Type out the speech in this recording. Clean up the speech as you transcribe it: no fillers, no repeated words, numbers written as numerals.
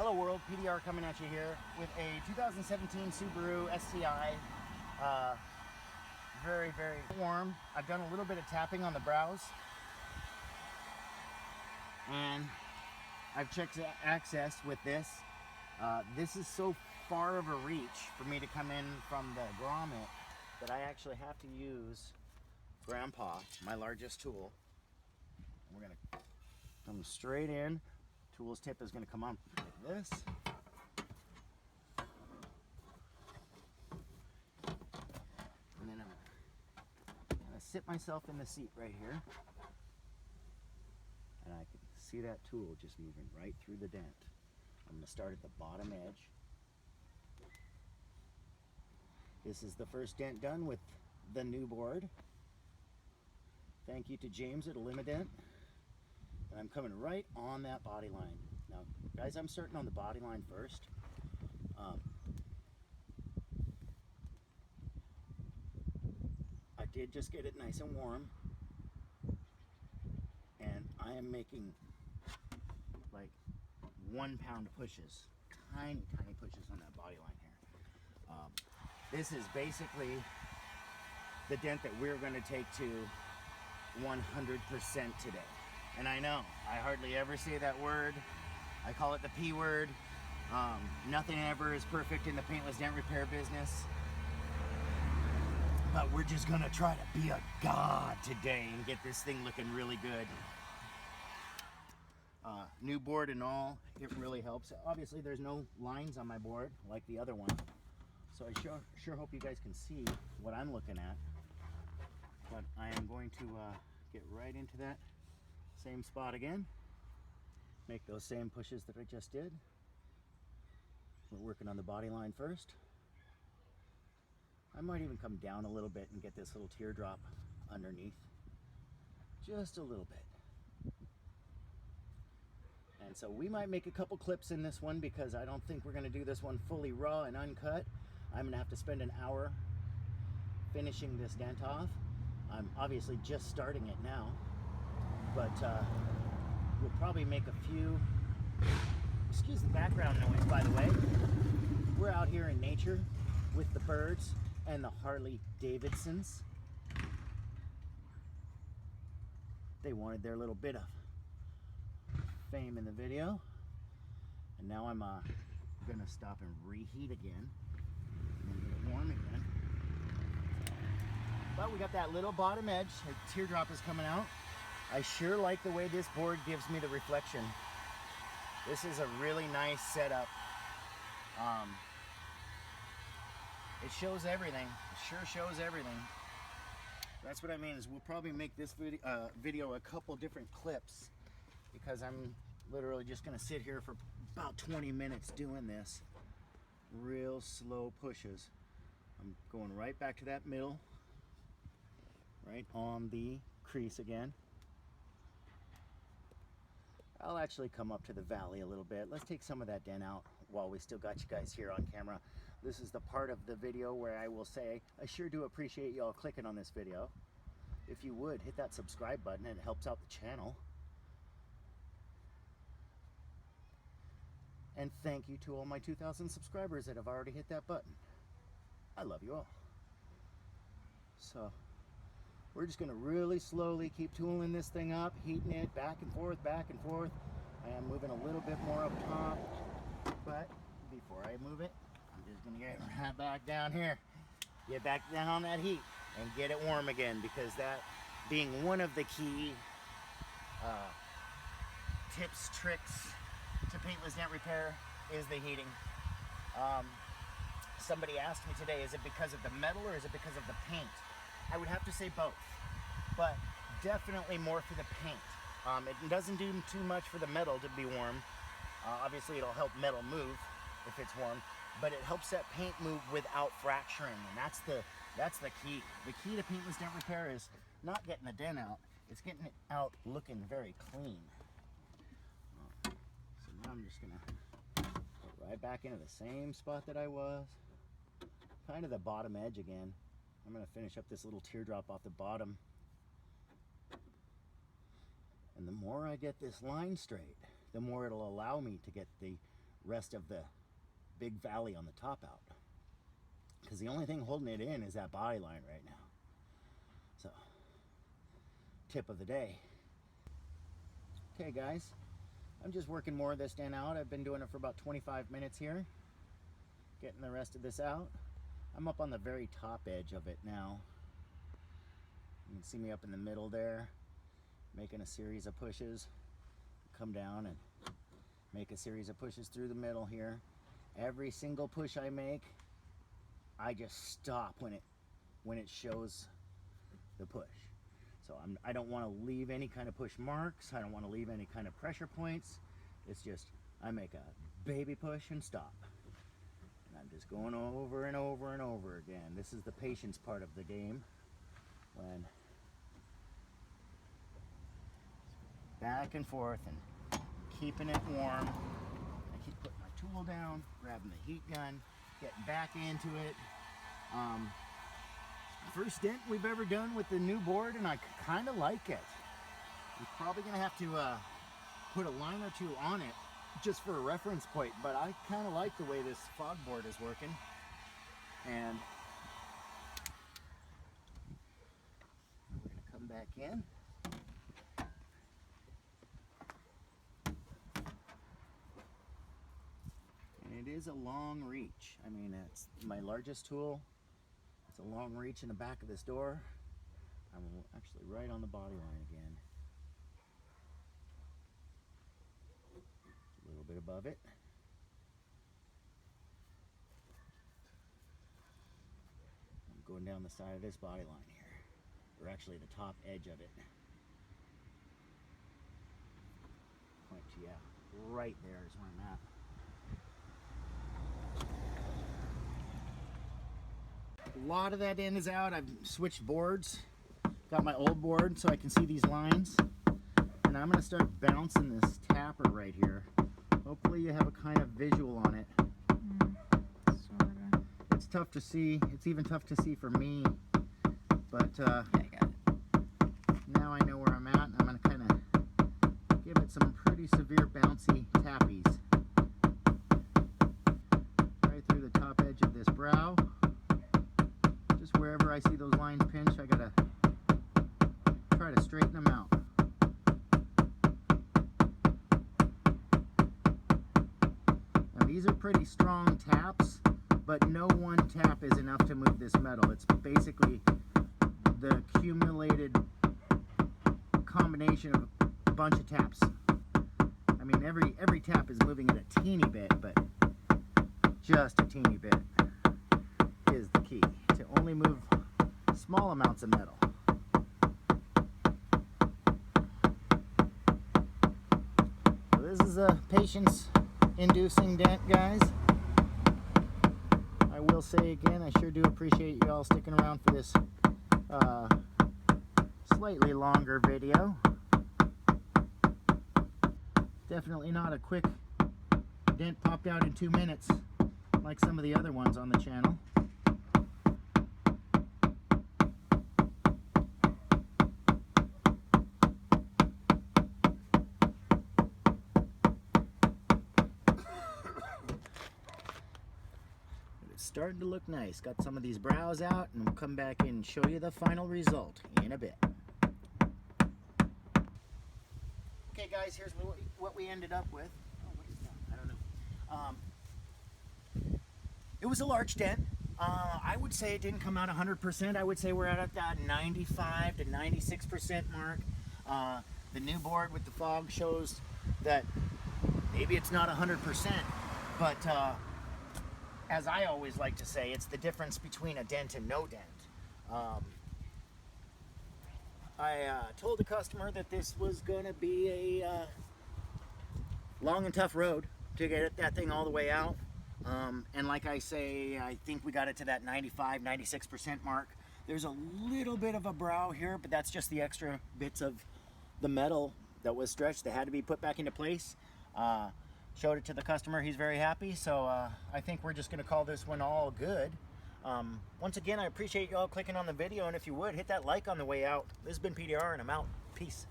Hello world, PDR coming at you here with a 2017 Subaru STI. Very, very warm. I've done a little bit of tapping on the brows. And I've checked access with this. This is so far of a reach for me to come in from the grommet that I actually have to use Grandpa, my largest tool. And we're gonna come straight in. Tools tip is going to come on like this. And then I'm going to sit myself in the seat right here. And I can see that tool just moving right through the dent. I'm going to start at the bottom edge. This is the first dent done with the new board. Thank you to James at Dent. And I'm coming right on that body line. Now, guys, I'm starting on the body line first. I did just get it nice and warm. And I am making like 1 pound pushes. Tiny, tiny pushes on that body line here. This is basically the dent that we're going to take to 100% today. And I know, I hardly ever say that word. I call it the P word. Nothing ever is perfect in the paintless dent repair business. But we're just gonna try to be a god today and get this thing looking really good. New board and all, it really helps. Obviously there's no lines on my board like the other one. So I sure hope you guys can see what I'm looking at. But I am going to get right into that. Same spot again. Make those same pushes that I just did. We're working on the body line first. I might even come down a little bit and get this little teardrop underneath. Just a little bit. And so we might make a couple clips in this one because I don't think we're going to do this one fully raw and uncut. I'm going to have to spend an hour finishing this dent off. I'm obviously just starting it now. But we'll probably make a few. Excuse the background noise, by the way. We're out here in nature with the birds and the Harley Davidsons. They wanted their little bit of fame in the video. And now I'm gonna stop and reheat again and get it warm again. But we got that little bottom edge. The teardrop is coming out. I sure like the way this board gives me the reflection. This is a really nice setup. It shows everything. It sure shows everything. That's what I mean is we'll probably make this video a couple different clips because I'm literally just gonna sit here for about 20 minutes doing this. Real slow pushes. I'm going right back to that middle, right on the crease again. I'll actually come up to the valley a little bit. Let's take some of that dent out while we still got you guys here on camera. This is the part of the video where I will say, I sure do appreciate y'all clicking on this video. If you would, hit that subscribe button, and it helps out the channel. And thank you to all my 2,000 subscribers that have already hit that button. I love you all. So, we're just gonna really slowly keep tooling this thing up, heating it back and forth, back and forth. I am moving a little bit more up top, but before I move it, I'm just gonna get right back down here, get back down on that heat and get it warm again, because that being one of the key tips, tricks to paintless dent repair is the heating. Somebody asked me today, is it because of the metal or is it because of the paint? I would have to say both, but definitely more for the paint. It doesn't do too much for the metal to be warm. Obviously it'll help metal move if it's warm, but it helps that paint move without fracturing, and that's the key. The key to paintless dent repair is not getting the dent out, it's getting it out looking very clean. So now I'm just gonna go right back into the same spot that I was, kind of the bottom edge again. I'm going to finish up this little teardrop off the bottom. And the more I get this line straight, the more it'll allow me to get the rest of the big valley on the top out, because the only thing holding it in is that body line right now. So, tip of the day. Okay guys, I'm just working more of this dent out. I've been doing it for about 25 minutes here, getting the rest of this out. I'm up on the very top edge of it now. You can see me up in the middle there, making a series of pushes. Come down and make a series of pushes through the middle here. Every single push I make, I just stop when it shows the push. So I don't want to leave any kind of push marks. I don't want to leave any kind of pressure points. It's just, I make a baby push and stop. And I'm just going over and over and over again. This is the patience part of the game. When back and forth and keeping it warm. I keep putting my tool down, grabbing the heat gun, getting back into it. First dent we've ever done with the new board, and I kind of like it. We're probably gonna have to put a line or two on it just for a reference point, but I kind of like the way this fog board is working. And we're gonna come back in. And it is a long reach. I mean, it's my largest tool. It's a long reach in the back of this door. I'm actually right on the body line again. A little bit above it. I'm going down the side of this body line here, or actually the top edge of it. Point to, yeah, right there is where I'm at. A lot of that end is out. I've switched boards. Got my old board so I can see these lines. And I'm going to start bouncing this tapper right here. Hopefully you have a kind of visual on it. Sorta. It's tough to see. It's even tough to see for me. But yeah, I got it. Now I know where I'm at. And I'm going to kind of give it some pretty severe bouncy tappies. Right through the top edge of this brow. Just wherever I see those lines pinch, I gotta try to straighten them out. Now these are pretty strong taps, but no one tap is enough to move this metal. It's basically the accumulated combination of a bunch of taps. I mean, every tap is moving it a teeny bit, but just a teeny bit is the key. To only move small amounts of metal. So this is a patience-inducing dent, guys. I will say again, I sure do appreciate you all sticking around for this slightly longer video. Definitely not a quick dent popped out in 2 minutes like some of the other ones on the channel. Starting to look nice. Got some of these brows out, and we'll come back and show you the final result in a bit. Okay guys, here's what we ended up with. Oh, what is that? I don't know. It was a large dent. I would say it didn't come out 100%. I would say we're at that 95 to 96% mark. The new board with the fog shows that maybe it's not 100%, but as I always like to say, it's the difference between a dent and no dent. I told the customer that this was going to be a long and tough road to get that thing all the way out. And like I say, I think we got it to that 95, 96% mark. There's a little bit of a brow here, but that's just the extra bits of the metal that was stretched that had to be put back into place. Showed it to the customer. He's very happy. So I think we're just going to call this one all good. Once again, I appreciate you all clicking on the video, and if you would, hit that like on the way out. This has been PDR, and I'm out. Peace.